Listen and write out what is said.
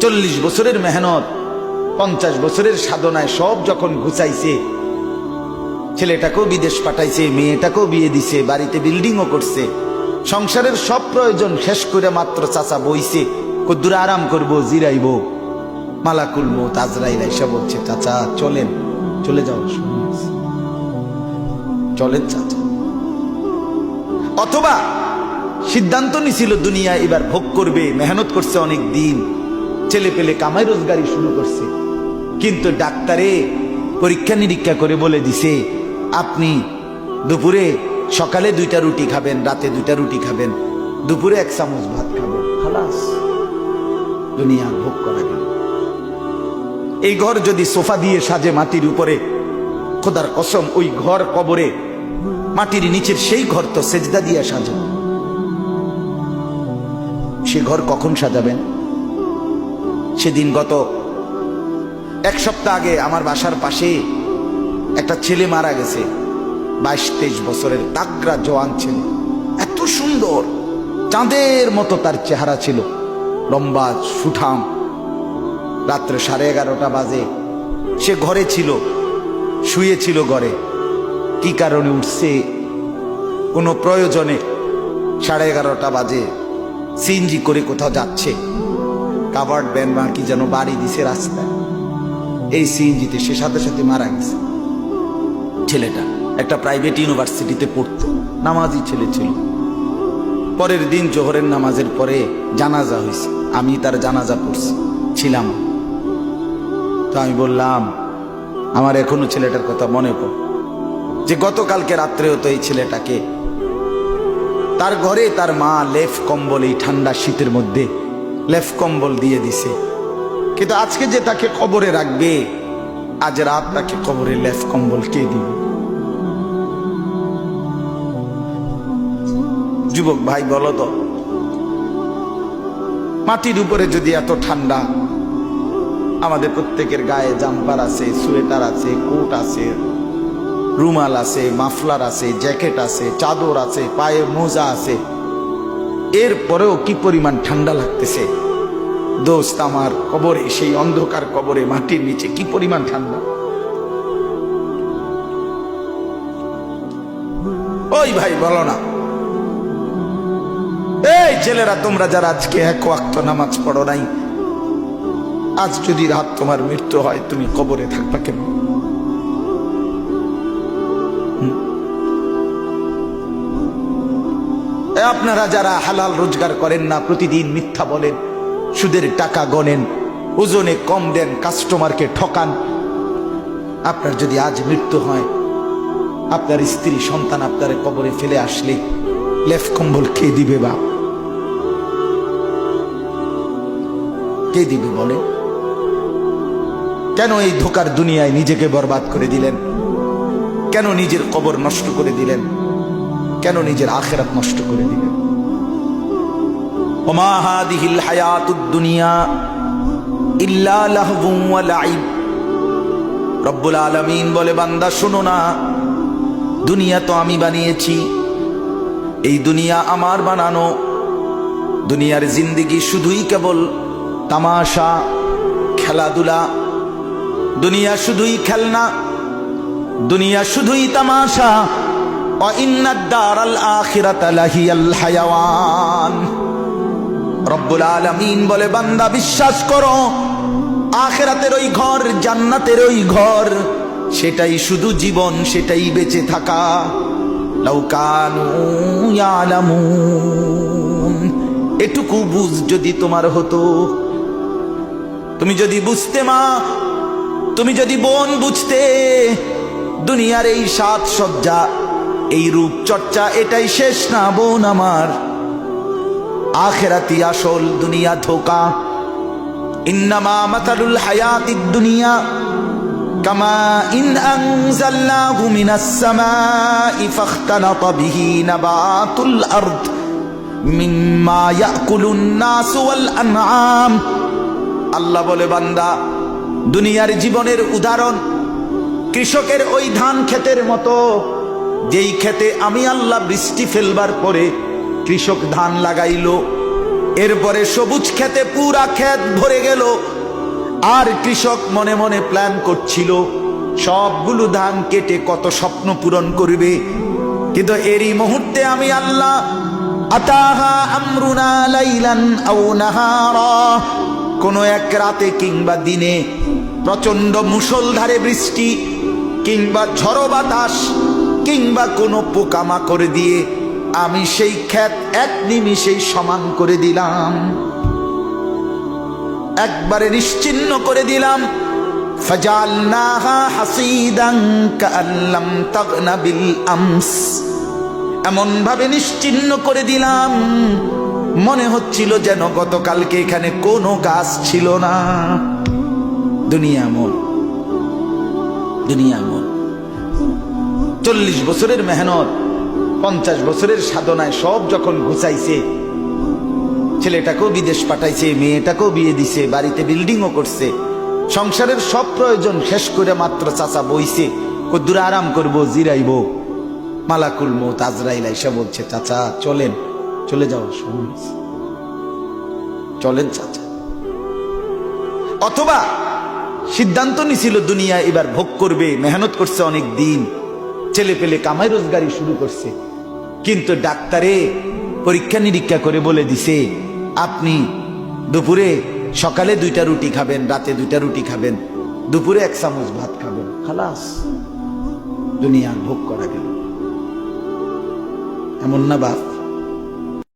40 বছরের মেহনত, 50 বছরের সাধনায় সব যখন ঘুচাইছে, ছেলেটাকেও বিদেশ পাঠাইছে, মেয়েটাকেও বিয়ে দিছে, বাড়িতে বিল্ডিংও করছে, সংসারের সব প্রয়োজন শেষ করে মাত্র চাচা বইছে, কদ্দুর আরাম করব, জিরাইব, মালাকুল মউত আজরাইল এসে বলছে, চাচা চলেন, চলে যাও, চলেন চাচা। অথবা সিদ্ধান্ত নিছিল দুনিয়া এবার ভোগ করবে, মেহনত করছে অনেক দিন, ছেলে পেলে কামাই রোজগারি শুরু করছে, কিন্তু ডাক্তারে পরীক্ষা নিরীক্ষা করে বলে দিছে, আপনি দুপুরে সকালে 2টা রুটি খাবেন, রাতে 2টা রুটি খাবেন, দুপুরে 1 চামচ ভাত খাবেন, খালাস, দুনিয়া ভোগ করা গেল। এই ঘর যদি সোফা দিয়ে সাজে মাটির উপরে, খোদার কসম ওই ঘর কবরে মাটির নিচের সেই ঘর তো সেজদা দিয়ে সাজে, সে ঘর কখন সাজাবেন? সেদিন গত 1 সপ্তাহ আগে আমার বাসার পাশে একটা ছেলে মারা গেছে, 22-23 বছরের তাগড়া জওয়ান ছেলে, এত সুন্দর, চাঁদের মতো তার চেহারা ছিল, লম্বা সুঠাম। রাত্রে 11:30 বাজে, সে ঘরে ছিল, শুয়েছিল ঘরে, কি কারণে উঠছে? কোনো প্রয়োজনে 11:30 বাজে সিএনজি করে কোথাও যাচ্ছে, কাভার্ড ভ্যান বা কি যেন বাড়ি দিছে রাস্তায়, এই সিএনজিতে সে সাথে সাথে মারা গেছে। ছেলেটা একটা প্রাইভেট ইউনিভার্সিটিতে পড়তো, নামাজি ছেলে ছিল। পরের দিন জোহরের নামাজের পরে জানাজা হয়েছে, আমি তার জানাজা পড়ছি, ছিলাম। তো আমি বললাম, আমার এখনো ছেলেটার কথা মনে পড়ে, যে গতকালকে রাত্রেও তো এই ছেলেটাকে তার ঘরে তার মা লেফ কম্বল, এই ঠান্ডা শীতের মধ্যে লেফ কম্বল দিয়ে দিছে, কিন্তু আজকে যে তাকে কবরে রাখবে, আজ রাত তাকে কবরে লেফ কম্বল কে দিবে? যুবক ভাই বলো তো, মাটির উপরে যদি এত ঠান্ডা, আমাদের প্রত্যেকের গায়ে জাম্পার আছে, সোয়েটার আছে, কোট আছে, রুমাল আছে, মাফলার আছে, জ্যাকেট আছে, চাদর আছে, পায়ে মোজা আছে, এরপরেও কি পরিমাণ ঠান্ডা লাগতেছে। দোস্ত আমার, কবরে, সেই অন্ধকার কবরে মাটির নিচে কি পরিমাণ ঠান্ডা। ওই ভাই বলো না, এই ছেলেরা, তোমরা যারা আজকে 1 ওয়াক্ত নামাজ পড়ো নাই, আজ যদি রাত তোমার মৃত্যু হয়, তুমি কবরে থাকবা কেন? আপনারা যারা হালাল রোজগার করেন না, প্রতিদিন মিথ্যা বলেন, সুদের টাকা গনেন, ওজনে কম দেন, কাস্টমারকে ঠকান, আপনার যদি আজ মৃত্যু হয়, আপনার স্ত্রী সন্তান আপনার কবরে ফেলে আসলে লেফ কম্বল কে দিবে? বা কে দিবে বলে? কেন এই ধোকার দুনিয়ায় নিজেকে বরবাদ করে দিলেন? কেন নিজের কবর নষ্ট করে দিলেন? কেন নিজের আখিরাত নষ্ট করে দিলেন? ওমা হাদিহিল হায়াতুদ দুনিয়া ইল্লা লাহবুন ওয়া লাইব। রব্বুল আলামিন বলে, বান্দা শোনো না, দুনিয়া তো আমি বানিয়েছি, এই দুনিয়া আমার বানানো, দুনিয়ার জিন্দেগি শুধুই কেবল তামাশা, খেলাধুলা, দুনিয়া শুধুই খেলনা, দুনিয়া শুধুই তামাশা। ওয়া ইন্নাদ দারাল আখিরাতা লাহিয়াল হায়াওয়ান। রব্বুল আলামিন বলে, বান্দা বিশ্বাস করো, আখিরাতের ওই ঘর, জান্নাতের ওই ঘর, সেটাই শুধু জীবন, সেটাই বেঁচে থাকা। লাউ কানু ইয়ালামুন, এটুকু বুঝ যদি তোমার হতো, তুমি যদি বুঝতে মা, তুমি যদি বোন বুঝতে, দুনিয়ার এই সাজসজ্জা, এই রূপচর্চা, এটাই শেষ না বোন আমার, আখিরাতি আসল, দুনিয়া ধোঁকা। ইন্নামা মাতালুল হায়াতিদ দুনিয়া কামা ইন আনজালনাহু মিনাস সামাই ফাখতালাতা বিহি নাবাতুল আরদ মিম্মা ইয়াকুলুন নাস ওয়াল আনআম। আল্লাহ বলে, বান্দা, দুনিয়ার জীবনের উদাহরণ কৃষকের ওই ধান ক্ষেতের মতো, যেই ক্ষেতে আমি আল্লাহ বৃষ্টি ফেলবার পরে কৃষক ধান লাগাইলো, এরপরে সবুজ ক্ষেতে পুরা ক্ষেত ভরে গেল। আর কৃষক মনে মনে প্ল্যান করছিল সবগুলো ধান কেটে কত স্বপ্ন পূরণ করবে। কিন্তু এরই মুহূর্তে আমি আল্লাহ আতাহা আমরুনা লাইলান আও নাহারা, কোন এক রাতে কিংবা দিনে প্রচন্ড মুষলধারে বৃষ্টি কিংবা ঝড়ো বাতাস কিংবা কোনো পোকামাকড় দিয়ে আমি সেই ক্ষেত এক নিমিষেই সমান করে দিলাম, একবারে নিশ্চিহ্ন করে দিলাম। ফাজালনাহা হাসিদান কাআল্লাম তাগনা বিল আমস, এমন ভাবে নিশ্চিহ্ন করে দিলাম মনে হচ্ছিল যেন গতকালকে এখানে কোনো গাছ ছিল না। দুনিয়া মন, দুনিয়া মন। 40 বছরের মেহনত, 50 বছরের সাধনায় সব যখন ঘুচাইছে, ছেলেটাকেও বিদেশ পাঠাইছে, মেয়েটাকেও বিয়ে দিছে, বাড়িতে বিল্ডিংও করছে, সংসারের সব প্রয়োজন শেষ করে মাত্র চাচা বইছে, কদ্দুর আরাম করবো, জিরাইব, মালাকুল মউত আজরাইল এসে বলছে চাচা চলেন, চলে যাওয়ার সময় হয়েছে, চলেন চাচা। অথবা সিদ্ধান্ত নিছিল দুনিয়া এবার ভোগ করবে, মেহনত করছে অনেক দিন, ছেলে পেলে কামাই রোজগারি শুরু করছে, কিন্তু ডাক্তারে পরীক্ষা নিরীক্ষা করে বলে দিছে আপনি দুপুরে সকালে 2টা রুটি খাবেন, রাতে 2টা রুটি খাবেন, দুপুরে 1 চামচ ভাত খাবেন, খালাস, দুনিয়া ভোগ করা গেল। এমন না বাপ?